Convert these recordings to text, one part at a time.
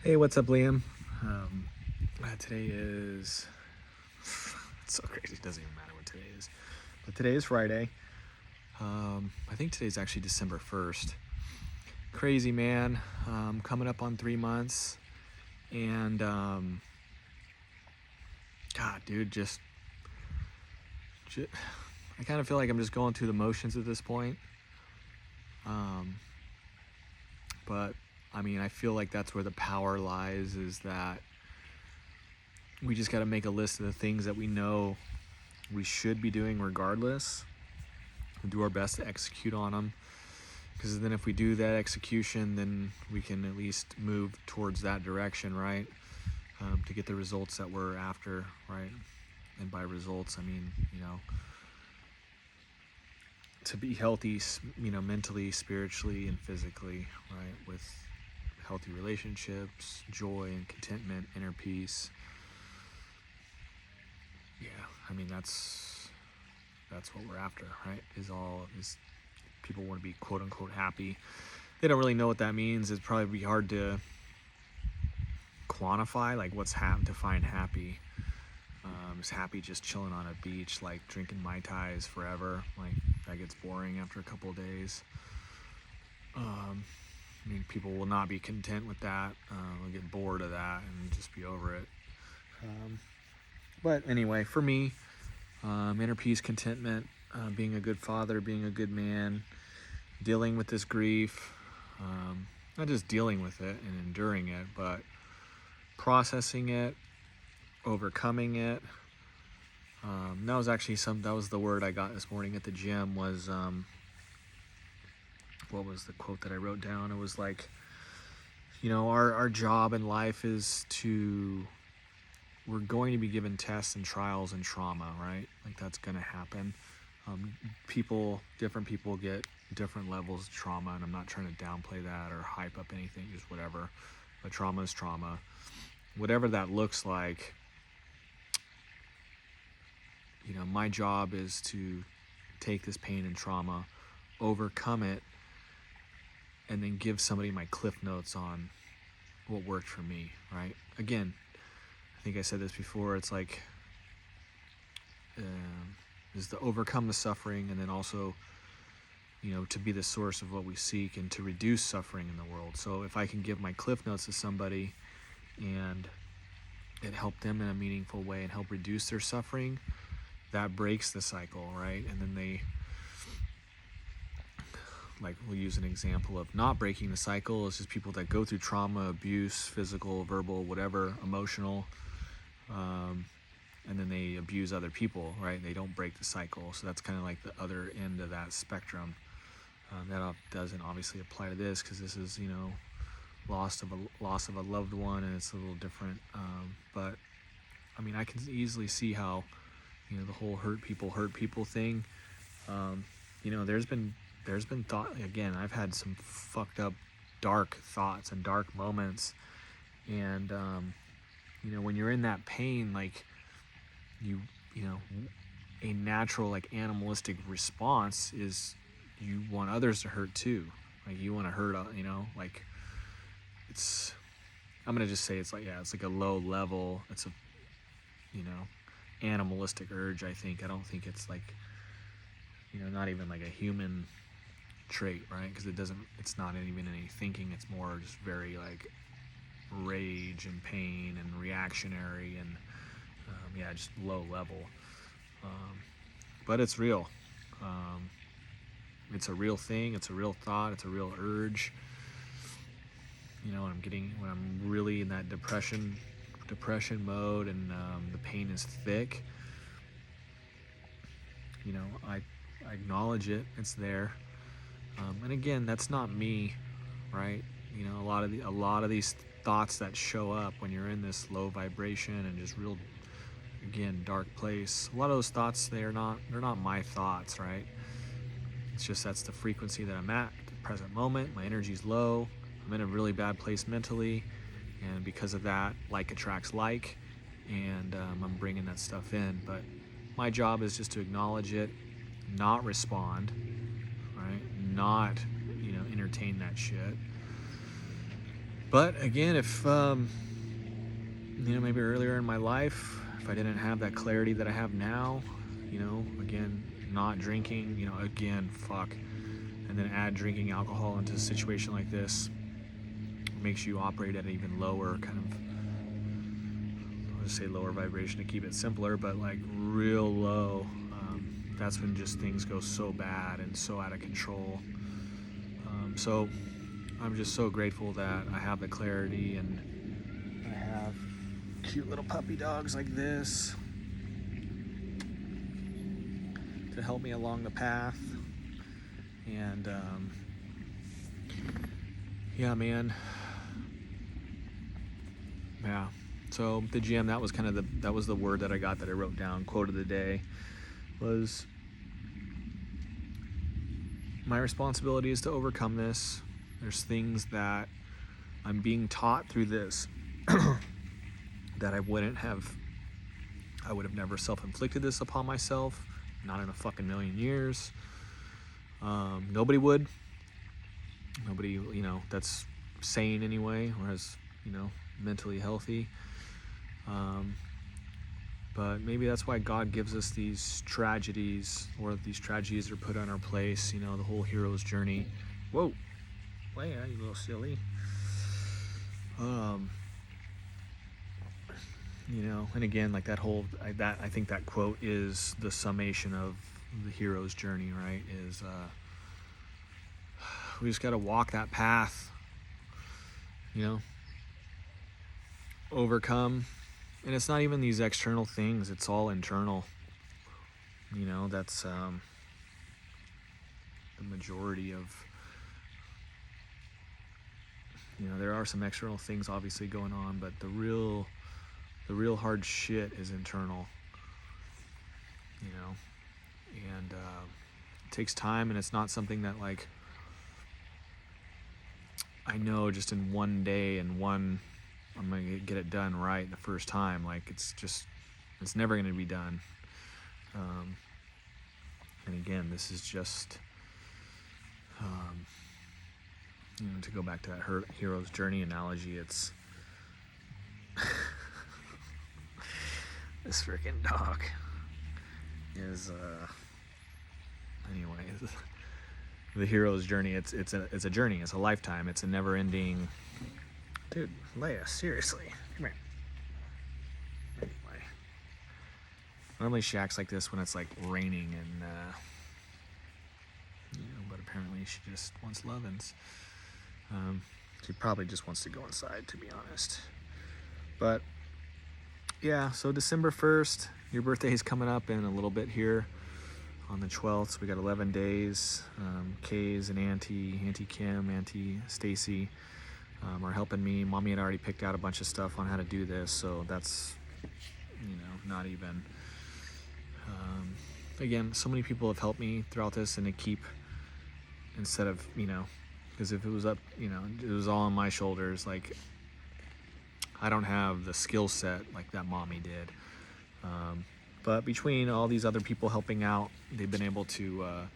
Hey, what's up, Liam? Today is. It's so crazy. It doesn't even matter what today is. But today is Friday. I think today's actually December 1st. Crazy, man. Coming up on 3 months. And, God, dude, I kind of feel like I'm just going through the motions at this point. But, I mean, I feel like that's where the power lies, is that we just got to make a list of the things that we know we should be doing regardless and do our best to execute on them, because then if we do that execution, then we can at least move towards that direction, right? To get the results that we're after, right? And by results, I mean, to be healthy, mentally, spiritually, and physically, right? With healthy relationships, joy and contentment, inner peace. Yeah, I mean, that's what we're after, right? Is people want to be quote unquote happy. They don't really know what that means. It'd probably be hard to quantify, like, what's define happy. Is happy just chilling on a beach, like drinking Mai Tais forever? Like, that gets boring after a couple of days. I mean, people will not be content with that. They'll get bored of that and just be over it. But anyway, for me, inner peace, contentment, being a good father, being a good man, dealing with this grief, not just dealing with it and enduring it, but processing it, overcoming it. That was the word I got this morning at the gym. Was what was the quote that I wrote down? It was like, our job in life is we're going to be given tests and trials and trauma, right? Like, that's going to happen. Different people get different levels of trauma, and I'm not trying to downplay that or hype up anything, just whatever. But trauma is trauma. Whatever that looks like, my job is to take this pain and trauma, overcome it, and then give somebody my cliff notes on what worked for me, right? Again, I think I said this before, it's like, is to overcome the suffering, and then also, to be the source of what we seek and to reduce suffering in the world. So if I can give my cliff notes to somebody and it help them in a meaningful way and help reduce their suffering, that breaks the cycle, right? And then we'll use an example of not breaking the cycle. It's just people that go through trauma, abuse, physical, verbal, whatever, emotional, and then they abuse other people, right? They don't break the cycle. So that's kind of like the other end of that spectrum. That doesn't obviously apply to this, because this is, loss of a loved one, and it's a little different. But I mean, I can easily see how, the whole hurt people thing. There's been thought, again, I've had some fucked up dark thoughts and dark moments, and when you're in that pain, like, a natural, like, animalistic response is you want others to hurt too. Like, you want to hurt, like, it's, I'm gonna just say it's like, it's like a low level, it's a animalistic urge, I think. I don't think it's like, not even like a human trait, right? Because it's not even any thinking. It's more just very, like, rage and pain and reactionary and just low level. But it's real. It's a real thing. It's a real thought. It's a real urge. When I'm really in that depression mode, and the pain is thick, I acknowledge it. It's there. And again, that's not me, right? A lot of these thoughts that show up when you're in this low vibration and just real, again, dark place. A lot of those thoughts, they're not my thoughts, right? It's just that's the frequency that I'm at the present moment. My energy's low. I'm in a really bad place mentally, and because of that, like attracts like, and I'm bringing that stuff in. But my job is just to acknowledge it, not respond, right? Not, entertain that shit. But again, if maybe earlier in my life, if I didn't have that clarity that I have now, again, not drinking, again, fuck, and then add drinking alcohol into a situation like this, makes you operate at an even lower kind of, I'll just say lower vibration to keep it simpler, but like real low. That's when just things go so bad and so out of control. So I'm just so grateful that I have the clarity, and I have cute little puppy dogs like this to help me along the path. And yeah, man. Yeah. So the GM, that was kind of that was the word that I got, that I wrote down. Quote of the day was, my responsibility is to overcome this. There's things that I'm being taught through this that I would have never self-inflicted this upon myself, not in a fucking million years. Nobody would. Nobody, that's sane anyway, or is, mentally healthy. But maybe that's why God gives us these tragedies, or these tragedies are put on our place, the whole hero's journey. Whoa, Leia, you little silly. And again, like I think that quote is the summation of the hero's journey, right? Is we just got to walk that path, overcome. And it's not even these external things, it's all internal. That's the majority of, there are some external things obviously going on, but the real hard shit is internal, and it takes time, and it's not something that, like, I know just in one day and I'm gonna get it done right the first time. Like, it's never gonna be done. And again, this is just to go back to that hero's journey analogy, it's this freaking dog is anyway, the hero's journey, it's a journey, it's a lifetime, it's a never-ending. Dude, Leia, seriously, come here. Anyway, normally she acts like this when it's like raining, and but apparently she just wants lovin's. She probably just wants to go inside, to be honest. But yeah, so December 1st, your birthday is coming up in a little bit here on the 12th. So we got 11 days. Kay's and Auntie Kim, Auntie Stacy are helping me. Mommy had already picked out a bunch of stuff on how to do this, so that's, not even. Again, so many people have helped me throughout this, and to keep, instead of, because if it was up, it was all on my shoulders. Like, I don't have the skill set like that mommy did. But between all these other people helping out, they've been able to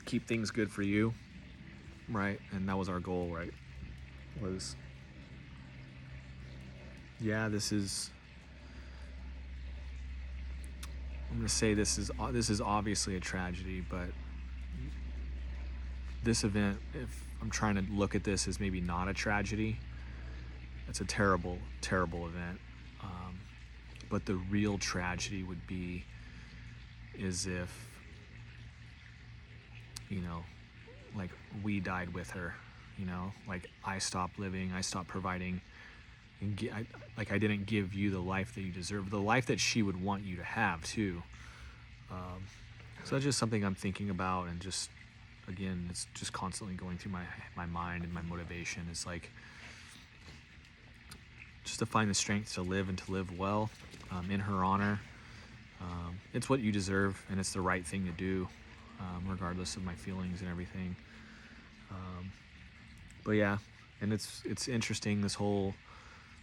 keep things good for you, right? And that was our goal, right? Was, yeah, this is, I'm gonna say this is obviously a tragedy, but this event, if I'm trying to look at this as maybe not a tragedy, it's a terrible, terrible event. But the real tragedy would be is if, like, we died with her, like I stopped living, I stopped providing, and I didn't give you the life that you deserve, the life that she would want you to have too. So that's just something I'm thinking about, and just, again, it's just constantly going through my mind, and my motivation is like just to find the strength to live, and to live well, in her honor. It's what you deserve, and it's the right thing to do, regardless of my feelings and everything. But yeah, and it's interesting, the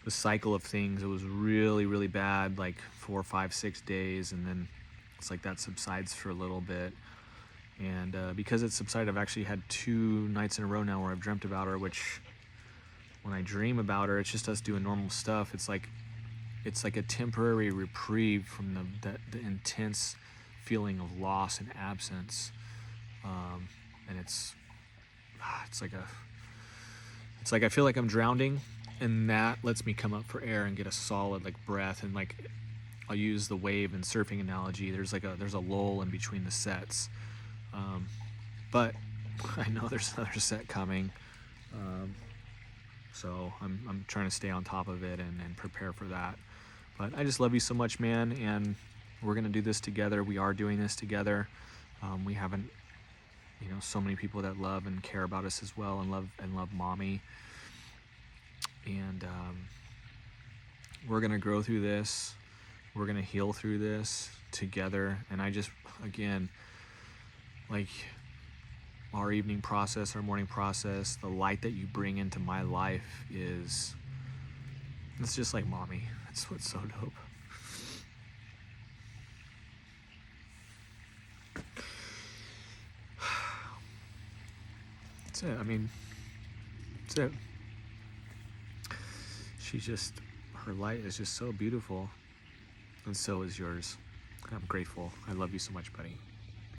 cycle of things. It was really, really bad, like 4, 5, 6 days, and then it's like that subsides for a little bit, And because it's subsided, I've actually had 2 nights in a row now where I've dreamt about her, which when I dream about her, it's just us doing normal stuff. It's like a temporary reprieve from the intense feeling of loss and absence. And it's like I feel like I'm drowning, and that lets me come up for air and get a solid like breath. And like I'll use the wave and surfing analogy. There's a lull in between the sets, but I know there's another set coming, so I'm trying to stay on top of it and prepare for that. But I just love you so much, man, and we're gonna do this together. We are doing this together. We haven't, so many people that love and care about us as well, and love mommy. And we're gonna grow through this. We're gonna heal through this together. And I just, again, like our evening process, our morning process, the light that you bring into my life it's just like mommy. That's what's so dope. That's it. I mean, that's it. Her light is just so beautiful, and so is yours. I'm grateful. I love you so much, buddy.